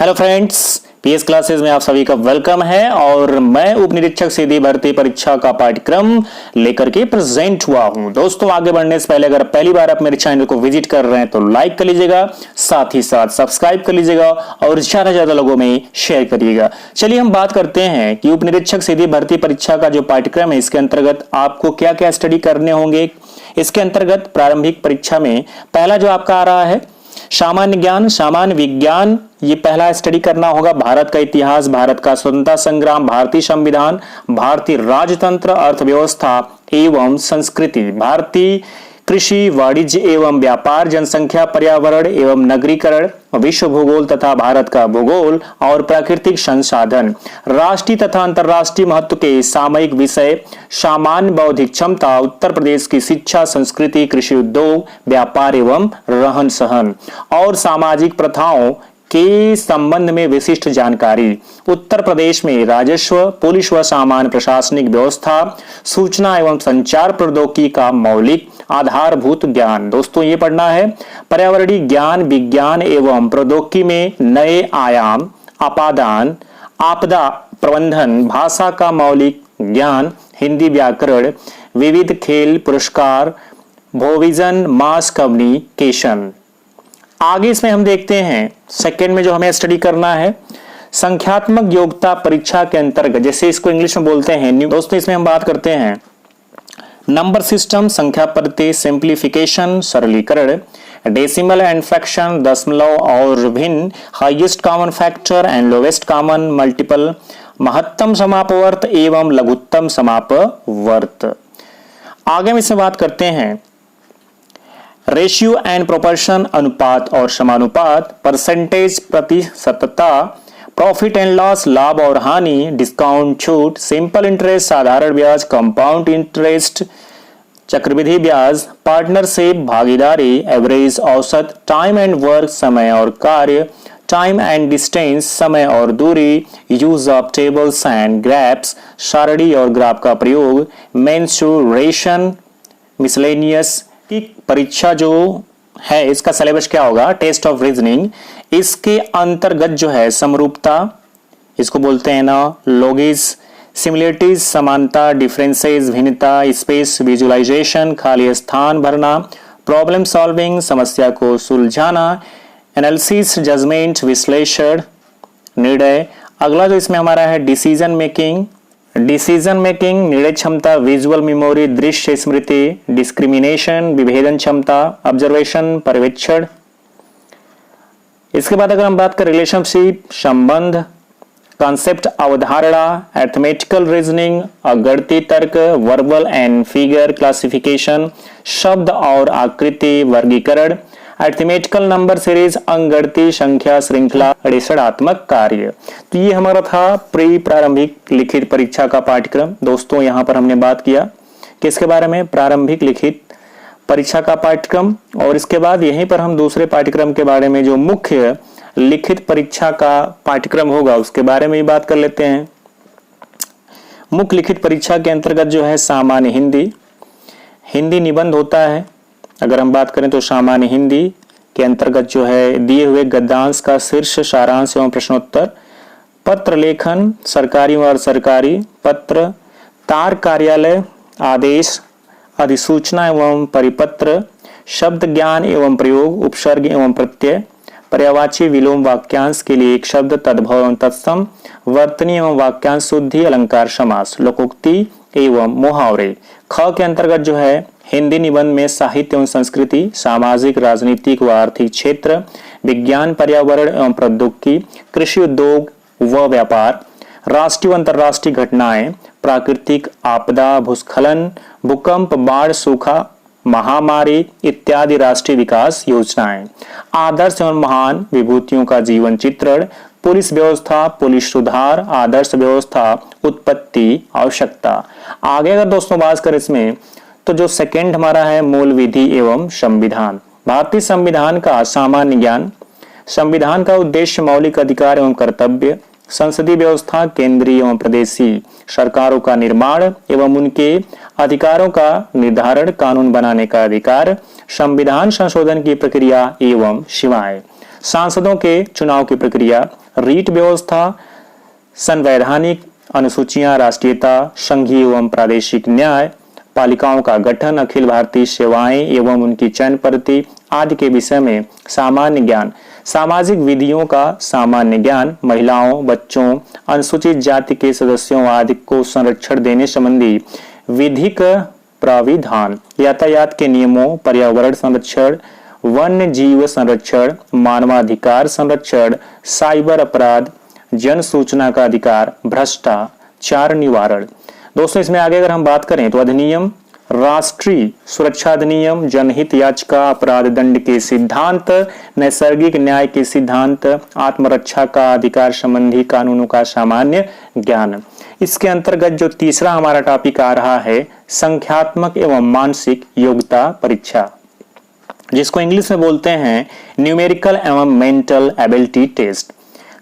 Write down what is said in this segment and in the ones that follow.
Hello friends, PS classes में आप सभी का वेलकम है और मैं उप निरीक्षक सीधी भर्ती परीक्षा का पाठ्यक्रम लेकर के प्रेजेंट हुआ हूं। दोस्तों, आगे बढ़ने से पहले अगर पहली बार आप मेरे चैनल को विजिट कर रहे हैं तो लाइक कर लीजिएगा, साथ ही साथ सब्सक्राइब कर लीजिएगा और ज्यादा से ज्यादा लोगों में शेयर करिएगा। चलिए हम बात करते हैं कि उप निरीक्षक सीधी भर्ती परीक्षा का जो पाठ्यक्रम है इसके अंतर्गत आपको क्या क्या स्टडी करने होंगे। इसके अंतर्गत प्रारंभिक परीक्षा में पहला जो आपका आ रहा है सामान्य ज्ञान, सामान्य विज्ञान, ये पहला स्टडी करना होगा। भारत का इतिहास, भारत का स्वतंत्रता संग्राम, भारतीय संविधान, भारतीय राजतंत्र, अर्थव्यवस्था एवं संस्कृति, भारतीय कृषि, वाणिज्य एवं व्यापार, जनसंख्या, पर्यावरण एवं नगरीकरण, विश्व भूगोल तथा भारत का भूगोल और प्राकृतिक संसाधन, राष्ट्रीय तथा अंतर्राष्ट्रीय महत्व के सामयिक विषय, सामान्य बौद्धिक क्षमता, उत्तर प्रदेश की शिक्षा, संस्कृति, कृषि उद्योग, व्यापार एवं रहन सहन और सामाजिक प्रथाओं के संबंध में विशिष्ट जानकारी, उत्तर प्रदेश में राजस्व, पुलिस व सामान्य प्रशासनिक व्यवस्था, सूचना एवं संचार प्रौद्योगिकी का मौलिक आधारभूत ज्ञान। दोस्तों, ये पढ़ना है। पर्यावरणीय ज्ञान, विज्ञान एवं प्रौद्योगिकी में नए आयाम, अपादान, आपदा प्रबंधन, भाषा का मौलिक ज्ञान, हिंदी व्याकरण, विविध खेल पुरस्कार, भोविजन, मास कम्युनिकेशन। आगे इसमें हम देखते हैं सेकंड में जो हमें स्टडी करना है संख्यात्मक योग्यता परीक्षा के अंतर्गत, जैसे इसको इंग्लिश में बोलते हैं। दोस्तों, इसमें हम बात करते हैं नंबर सिस्टम, संख्या पद्धति, सिंप्लीफिकेशन सरलीकरण, डेसिमल एंड फ्रैक्शन, दशमलव और भिन्न, highest common factor and lowest common multiple, महत्तम समापवर्त एवं लघुत्तम समापवर्त। आगे हम इसमें बात करते हैं रेशियो एंड प्रोपोर्शन, अनुपात और समानुपात, परसेंटेज प्रतिशतता, प्रॉफिट एंड लॉस, लाभ और हानि, डिस्काउंट छूट, सिंपल इंटरेस्ट, साधारण ब्याज, कंपाउंड इंटरेस्ट, चक्रवृद्धि ब्याज, पार्टनरशिप, भागीदारी, एवरेज औसत, टाइम एंड वर्क, समय और कार्य, टाइम एंड डिस्टेंस, समय और दूरी, use of tables and graphs, सारणी और ग्राफ का प्रयोग, मेंसुरेशन, मिसलेनियस की परीक्षा जो है इसका सिलेबस क्या होगा, टेस्ट ऑफ रीजनिंग। इसके अंतर्गत जो है समरूपता, इसको बोलते हैं ना लॉगिस, सिमिलरिटीज समानता, डिफरेंसेस भिन्नता, स्पेस विजुअलाइजेशन खाली स्थान भरना, प्रॉब्लम सॉल्विंग समस्या को सुलझाना, एनालिसिस जजमेंट विश्लेषण निर्णय। अगला जो इसमें हमारा है डिसीजन मेकिंग, निर्णय क्षमता, विजुअल मेमोरी दृश्य स्मृति, डिस्क्रिमिनेशन विभेदन क्षमता, ऑब्जर्वेशन पर्यवेक्षण। इसके बाद अगर हम बात करें रिलेशनशिप संबंध, कॉन्सेप्ट अवधारणा, अरिथमेटिकल रीजनिंग, अगणितीय तर्क, वर्बल एंड फिगर क्लासिफिकेशन, शब्द और आकृति वर्गीकरण, अरिथमेटिकल नंबर सीरीज, अंकगणितीय संख्या श्रृंखला, ऋणात्मक कार्य। तो ये हमारा था प्री प्रारंभिक लिखित परीक्षा का पाठ्यक्रम। दोस्तों, यहाँ पर हमने बात किया किसके बारे में, प्रारंभिक लिखित परीक्षा का पाठ्यक्रम। और इसके बाद यहीं पर हम दूसरे पाठ्यक्रम के बारे में जो मुख्य लिखित परीक्षा का पाठ्यक्रम होगा उसके बारे में भी बात कर लेते हैं। मुख्य लिखित परीक्षा के अंतर्गत जो है सामान्य हिंदी निबंध होता है। अगर हम बात करें तो सामान्य हिंदी के अंतर्गत जो है दिए हुए गद्यांश का शीर्ष, सारांश एवं प्रश्नोत्तर, पत्र लेखन, सरकारी और सरकारी पत्र, तार कार्यालय, आदेश, अधिसूचना एवं परिपत्र, शब्द ज्ञान एवं प्रयोग, उपसर्ग एवं प्रत्यय, पर्यायवाची विलोम वाक्यांश के लिए एक शब्द, तद्भव एवं तत्सम, वर्तनी एवं वाक्यांश शुद्धि, अलंकार समास, लोकोक्ति एवं मुहावरे। ख के अंतर्गत जो है हिंदी निबंध में साहित्य एवं संस्कृति, सामाजिक राजनीतिक व आर्थिक क्षेत्र, विज्ञान पर्यावरण एवं प्रौद्योगिकी, कृषि उद्योग व व्यापार, राष्ट्रीय व अंतर्राष्ट्रीय घटनाएं, प्राकृतिक आपदा, भूस्खलन, भूकंप, बाढ़, सूखा, महामारी इत्यादि राष्ट्रीय विकास योजनाएं, आदर्श एवं महान विभूतियों का जीवन चित्रण, पुलिस व्यवस्था, पुलिस सुधार, आदर्श व्यवस्था, उत्पत्ति, आवश्यकता। आगे अगर दोस्तों बात करें इसमें तो जो सेकंड हमारा है मूल विधि एवं संविधान, भारतीय संविधान का सामान्य ज्ञान, संविधान का उद्देश्य मौलिक अधिकार एवं कर्तव्य, संसदीय व्यवस्था, केंद्रीय एवं प्रदेशी सरकारों का निर्माण एवं उनके अधिकारों का निर्धारण, कानून बनाने का अधिकार, संविधान संशोधन की प्रक्रिया एवं सीमाएं, सांसदों के चुनाव की प्रक्रिया, रीट व्यवस्था, संवैधानिक अनुसूचियां, राष्ट्रीयता, संघीय एवं प्रादेशिक न्याय, पालिकाओं का गठन, अखिल भारतीय सेवाएं एवं उनकी चयन पद्धति आदि के विषय में सामान्य ज्ञान, सामाजिक विधियों का सामान्य ज्ञान, महिलाओं, बच्चों, अनुसूचित जाति के सदस्यों आदि को संरक्षण देने संबंधी विधिक प्राविधान, यातायात के नियमों, पर्यावरण संरक्षण, वन्य जीव संरक्षण, मानवाधिकार संरक्षण, साइबर अपराध, जन सूचना का अधिकार, भ्रष्टाचार निवारण। दोस्तों इसमें आगे अगर हम बात करें तो अधिनियम, राष्ट्रीय सुरक्षा अधिनियम, जनहित याचिका, अपराध दंड के सिद्धांत, नैसर्गिक न्याय के सिद्धांत, आत्मरक्षा का अधिकार संबंधी कानूनों का सामान्य ज्ञान। इसके अंतर्गत जो तीसरा हमारा टॉपिक आ रहा है संख्यात्मक एवं मानसिक योग्यता परीक्षा, जिसको इंग्लिश में बोलते हैं न्यूमेरिकल एवं मेंटल एबिलिटी टेस्ट।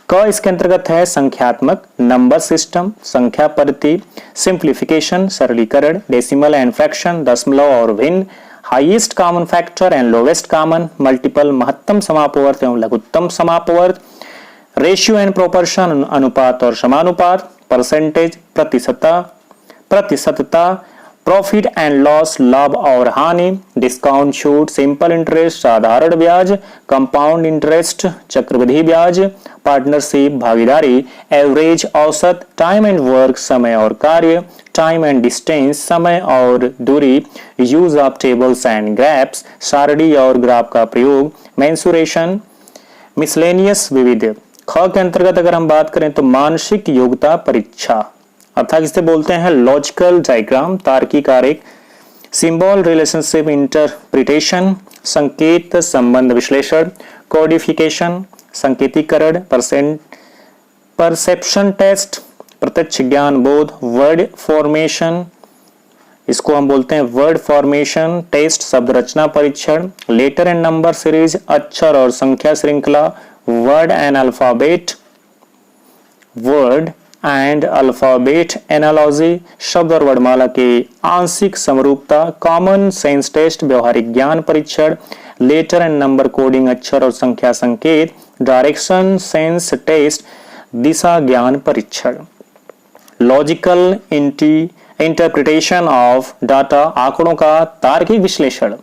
क इसके अंतर्गत है संख्यात्मक, नंबर सिस्टम, संख्या पद्धति, सिंप्लीफिकेशन सरलीकरण, डेसिमल एंड फ्रैक्शन दशमलव और भिन्न, highest common factor and lowest common multiple, महत्तम समापवर्त एवं लघुत्तम समापवर्त, रेशियो एंड प्रोपोर्शन अनुपात और समानुपात, परसेंटेज प्रतिशतता, प्रॉफिट एंड लॉस लाभ और हानि, डिस्काउंट छूट, सिंपल इंटरेस्ट साधारण ब्याज, कंपाउंड इंटरेस्ट चक्रवृद्धि ब्याज, पार्टनरशिप भागीदारी, एवरेज औसत, टाइम एंड वर्क समय और कार्य, टाइम एंड डिस्टेंस समय और दूरी, use of tables and graphs सारणी और ग्राफ का प्रयोग, मेंसुरेशन, मिसलेनियस विविध। ख के अंतर्गत अगर हम बात करें तो मानसिक योग्यता परीक्षा अर्थात इसे बोलते हैं लॉजिकल डायग्राम तार्किक आरेख, सिंबल रिलेशनशिप इंटरप्रिटेशन, संकेत संबंध विश्लेषण, कोडिफिकेशन संकेतीकरण, परसेप्शन टेस्ट प्रत्यक्ष ज्ञान बोध, वर्ड फॉर्मेशन इसको हम बोलते हैं वर्ड फॉर्मेशन टेस्ट शब्द रचना परीक्षण, लेटर एंड नंबर सीरीज अक्षर और संख्या श्रृंखला, वर्ड एंड अल्फाबेट एनालॉजी शब्द और वर्णमाला के आंशिक समरूपता, कॉमन सेंस टेस्ट व्यवहारिक ज्ञान परीक्षण, लेटर एंड नंबर कोडिंग अक्षर और संख्या संकेत, डायरेक्शन सेंस टेस्ट दिशा ज्ञान परीक्षण, लॉजिकल इंटरप्रिटेशन ऑफ डाटा आंकड़ों का तार्किक विश्लेषण,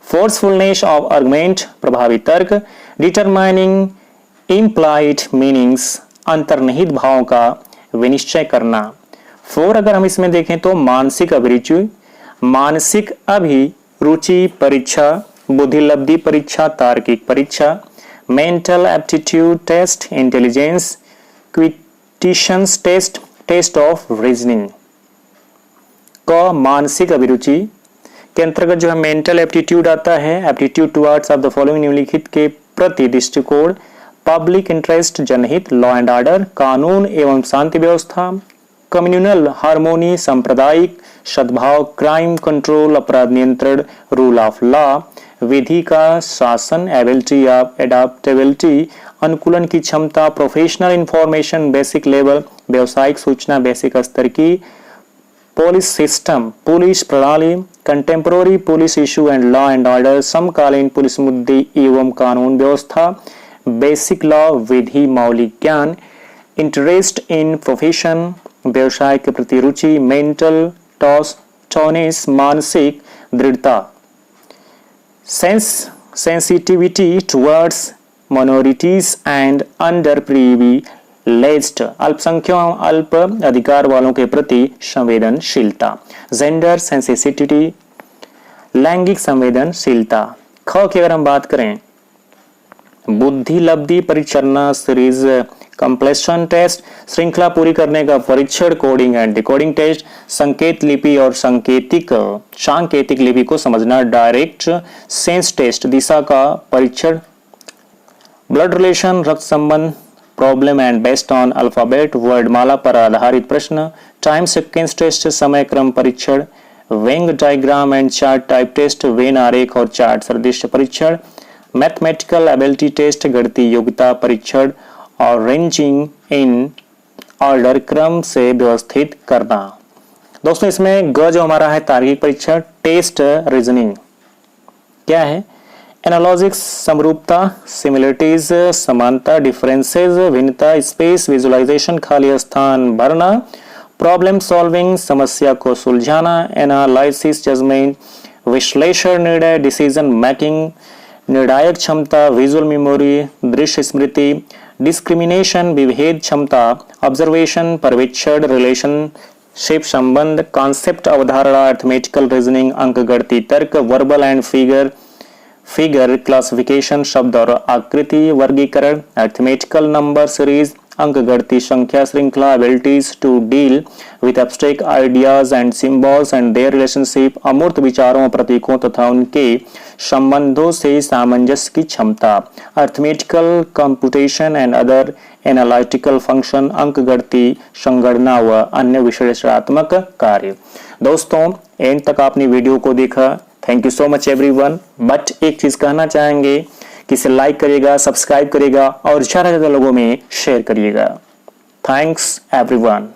फोर्सफुलनेस ऑफ आर्गुमेंट प्रभावी तर्क, डिटरमाइनिंग इम्प्लाइड मीनिंग्स अंतर्निहित भावों का विनिश्चय करना। 4 अगर हम इसमें देखें तो मानसिक अभिरुचि परीक्षा, बुद्धिलब्धि परीक्षा, तार्किक परीक्षा, mental aptitude test, intelligence quotients test, test of reasoning. क मानसिक अभिरुचि के अंतर्गत जो है मेंटल एप्टीट्यूड आता है, aptitude towards of the following निम्नलिखित के प्रति दृष्टिकोण, पब्लिक इंटरेस्ट जनहित, लॉ एंड ऑर्डर कानून एवं शांति व्यवस्था, कम्युनल हार्मोनी सांप्रदायिक सद्भाव, क्राइम कंट्रोल अपराध नियंत्रण, रूल ऑफ लॉ विधि का शासन, एबिलिटी ऑफ एडाप्टेबिलिटी अनुकूलन की क्षमता, प्रोफेशनल इंफॉर्मेशन बेसिक लेवल व्यवसायिक सूचना बेसिक स्तर की, पुलिस सिस्टम पुलिस प्रणाली, contemporary police issue and law and order समकालीन पुलिस मुद्दे एवं कानून व्यवस्था, बेसिक लॉ विधि मौलिक ज्ञान, इंटरेस्ट इन प्रोफेशन व्यवसाय के प्रति रुचि, मेंटल टॉनिस मानसिक दृढ़ता, sensitivity towards minorities and under privileged अल्पसंख्यकों अल्प अधिकार वालों के प्रति संवेदनशीलता, जेंडर सेंसिटिविटी लैंगिक संवेदनशीलता। ख की अगर हम बात करें बुद्धिलब्धि परिचर्ना सीरीज कंप्लेशन टेस्ट श्रृंखला पूरी करने का परीक्षण, कोडिंग एंड डिकोडिंग टेस्ट, संकेत लिपि और सांकेतिक लिपि को समझना, डायरेक्ट सेंस टेस्ट दिशा का परीक्षण, ब्लड रिलेशन रक्त संबंध, problem and based on alphabet वर्डमाला पर आधारित प्रश्न, टाइम सीक्वेंस टेस्ट समय क्रम परीक्षण, Venn diagram and chart type test Venn आरेख और चार्ट सदृश परीक्षण, मैथमेटिकल एबिलिटी टेस्ट गणितीय योग्यता परीक्षण और रेंजिंग इन ऑर्डर क्रम से व्यवस्थित करना। दोस्तों इसमें ग जो हमारा है तार्किक परीक्षण टेस्ट रीजनिंग क्या है, एनालॉजिक्स समरूपता, सिमिलरिटीज समानता, डिफरेंसेस भिन्नता, स्पेस विजुअलाइजेशन खाली स्थान भरना, प्रॉब्लम सॉल्विंग समस्या को सुलझाना, एनालिसिस जजमेंट विश्लेषण निर्णय, डिसीजन मेकिंग निर्णायक क्षमता, विजुअल मेमोरी दृश्य स्मृति, डिस्क्रिमिनेशन विभेद क्षमता, ऑब्जर्वेशन पर्यवेक्षण, रिलेशनशिप संबंध, कॉन्सेप्ट अवधारणा, अर्थमेटिकल रीजनिंग अंकगणितीय तर्क, वर्बल एंड फिगर क्लासिफिकेशन शब्द और आकृति वर्गीकरण, अर्थमेटिकल नंबर सीरीज अंकगणितीय संख्या श्रृंखला, abilities to deal with abstract ideas and symbols and their relationship, अमूर्त विचारों, प्रतीकों तथा उनके संबंधों से सामंजस्य की क्षमता, arithmetical computation and other analytical function अंकगणितीय संगणना व अन्य विश्लेषणात्मक कार्य। दोस्तों एंड तक आपने वीडियो को देखा, thank you so much everyone. But एक चीज कहना चाहेंगे कि इसे लाइक करिएगा, सब्सक्राइब करिएगा और ज्यादा लोगों में शेयर करिएगा। Thanks everyone.